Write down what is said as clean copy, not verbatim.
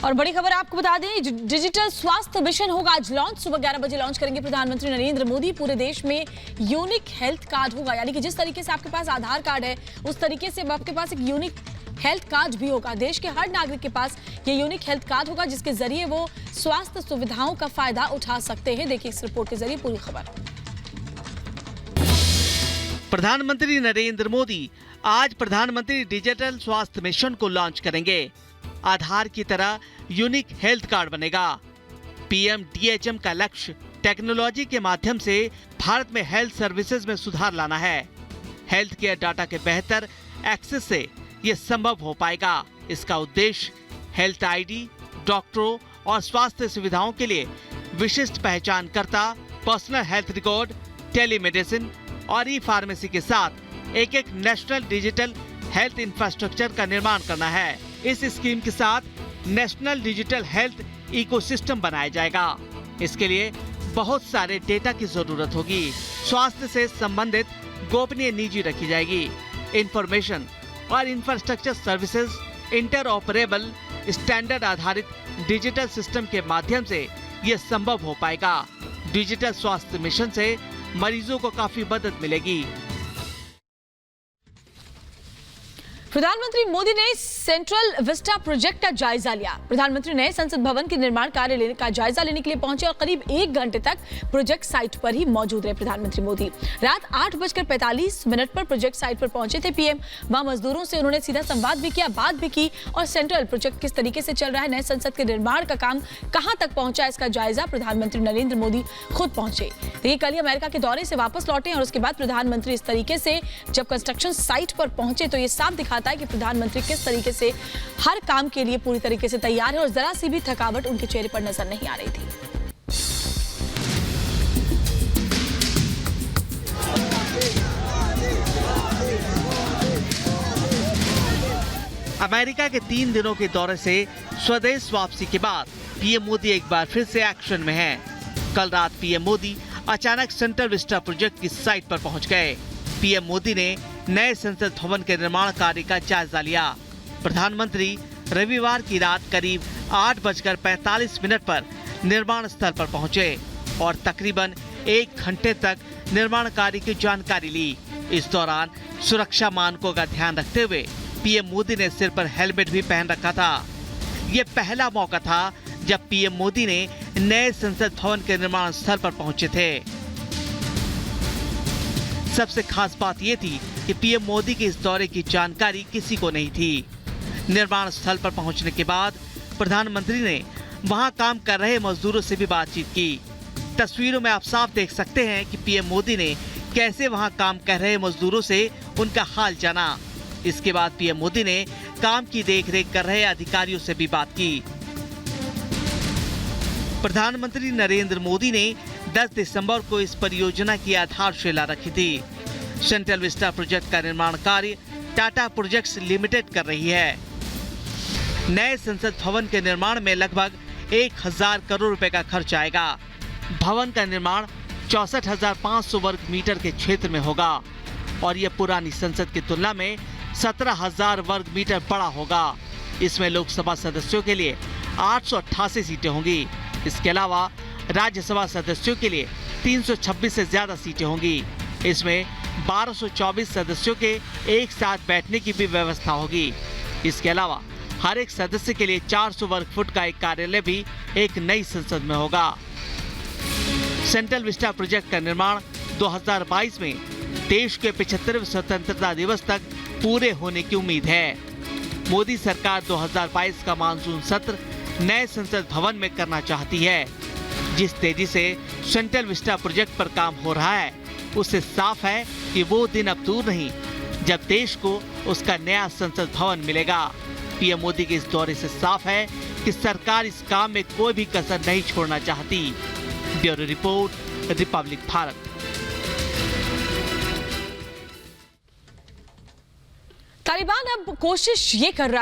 और बड़ी खबर आपको बता दें, डिजिटल स्वास्थ्य मिशन होगा आज लॉन्च। सुबह 11 बजे लॉन्च करेंगे प्रधानमंत्री नरेंद्र मोदी। पूरे देश में यूनिक हेल्थ कार्ड होगा, यानी कि जिस तरीके से आपके पास आधार कार्ड है उस तरीके से आपके पास एक यूनिक हेल्थ कार्ड भी होगा। देश के हर नागरिक के पास ये यूनिक हेल्थ कार्ड होगा, जिसके जरिए वो स्वास्थ्य सुविधाओं का फायदा उठा सकते हैं। देखिए इस रिपोर्ट के जरिए पूरी खबर। प्रधानमंत्री नरेंद्र मोदी आज प्रधानमंत्री डिजिटल स्वास्थ्य मिशन को लॉन्च करेंगे। आधार की तरह यूनिक हेल्थ कार्ड बनेगा। पीएम डीएचएम का लक्ष्य टेक्नोलॉजी के माध्यम से भारत में हेल्थ सर्विसेज में सुधार लाना है। हेल्थ केयर डाटा के बेहतर एक्सेस से ये संभव हो पाएगा। इसका उद्देश्य हेल्थ आईडी, डॉक्टरों और स्वास्थ्य सुविधाओं के लिए विशिष्ट पहचानकर्ता, पर्सनल हेल्थ रिकॉर्ड, टेलीमेडिसिन और ई फार्मेसी के साथ एक नेशनल डिजिटल हेल्थ इंफ्रास्ट्रक्चर का निर्माण करना है। इस स्कीम के साथ नेशनल डिजिटल हेल्थ इकोसिस्टम बनाया जाएगा। इसके लिए बहुत सारे डेटा की जरूरत होगी। स्वास्थ्य से संबंधित गोपनीय निजी रखी जाएगी। इंफॉर्मेशन और इंफ्रास्ट्रक्चर सर्विसेज इंटरऑपरेबल स्टैंडर्ड आधारित डिजिटल सिस्टम के माध्यम से ये संभव हो पाएगा। डिजिटल स्वास्थ्य मिशन से मरीजों को काफी मदद मिलेगी। प्रधानमंत्री मोदी ने सेंट्रल विस्टा प्रोजेक्ट का जायजा लिया। प्रधानमंत्री ने संसद भवन के निर्माण कार्य का जायजा लेने के लिए पहुंचे और करीब 1 घंटे तक प्रोजेक्ट साइट पर ही मौजूद रहे। प्रधानमंत्री मोदी रात 8:45 पर प्रोजेक्ट साइट पर पहुंचे थे। पीएम वहां मजदूरों से उन्होंने सीधा संवाद भी किया, बात भी की और सेंट्रल प्रोजेक्ट किस तरीके से चल रहा है, नए संसद के निर्माण का काम कहां तक पहुंचा, इसका जायजा प्रधानमंत्री नरेंद्र मोदी खुद पहुंचे। देखिए कल ही अमेरिका के दौरे से वापस लौटे और उसके बाद प्रधानमंत्री इस तरीके से जब कंस्ट्रक्शन साइट पर पहुंचे तो ये साफ दिखाता है कि प्रधानमंत्री किस तरीके से हर काम के लिए पूरी तरीके से तैयार है और जरा सी भी थकावट उनके चेहरे पर नजर नहीं आ रही थी। अमेरिका के 3 दिनों के दौरे से स्वदेश वापसी के बाद पीएम मोदी एक बार फिर से एक्शन में हैं। कल रात पीएम मोदी अचानक सेंट्रल विस्टा प्रोजेक्ट की साइट पर पहुंच गए। पीएम मोदी ने नए संसद भवन के निर्माण कार्य का जायजा लिया। प्रधानमंत्री रविवार की रात करीब 8:45 पर निर्माण स्थल पर पहुंचे और तकरीबन 1 घंटे तक निर्माण कार्य की जानकारी ली। इस दौरान सुरक्षा मानकों का ध्यान रखते हुए पीएम मोदी ने सिर पर हेलमेट भी पहन रखा था। ये पहला मौका था जब पीएम मोदी ने नए संसद भवन के निर्माण स्थल पर पहुंचे थे। सबसे खास बात ये थी कि पीएम मोदी के इस दौरे की जानकारी किसी को नहीं थी। निर्माण स्थल पर पहुंचने के बाद प्रधानमंत्री ने वहां काम कर रहे मजदूरों से भी बातचीत की। तस्वीरों में आप साफ देख सकते हैं कि पीएम मोदी ने कैसे वहां काम कर रहे मजदूरों से उनका हाल जाना। इसके बाद पीएम मोदी ने काम की देखरेख कर रहे अधिकारियों से भी बात की। प्रधानमंत्री नरेंद्र मोदी ने 10 दिसंबर को इस परियोजना की आधारशिला रखी थी। सेंट्रल विस्टा प्रोजेक्ट का निर्माण कार्य टाटा प्रोजेक्ट्स लिमिटेड कर रही है। नए संसद भवन के निर्माण में लगभग 1000 करोड़ रुपए का खर्च आएगा। भवन का निर्माण 64,500 वर्ग मीटर के क्षेत्र में होगा और यह पुरानी संसद की तुलना में 17,000 वर्ग मीटर बड़ा होगा। इसमें लोकसभा सदस्यों के लिए 888 सीटें होंगी। इसके अलावा राज्यसभा सदस्यों के लिए 326 से ज्यादा सीटें होंगी। इसमें 1224 सदस्यों के एक साथ बैठने की भी व्यवस्था होगी। इसके अलावा हर एक सदस्य के लिए 400 वर्ग फुट का एक कार्यालय भी एक नई संसद में होगा। सेंट्रल विस्टा प्रोजेक्ट का निर्माण 2022 में देश के 75वें स्वतंत्रता दिवस तक पूरे होने की उम्मीद है। मोदी सरकार 2022 का मानसून सत्र नए संसद भवन में करना चाहती है। जिस तेजी से सेंट्रल विस्टा प्रोजेक्ट पर काम हो रहा है उससे साफ है कि वो दिन अब दूर नहीं जब देश को उसका नया संसद भवन मिलेगा। पीएम मोदी के इस दौरे से साफ है कि सरकार इस काम में कोई भी कसर नहीं छोड़ना चाहती। Bureau report, Republic Bharat. Taliban अब कोशिश ये कर रहा है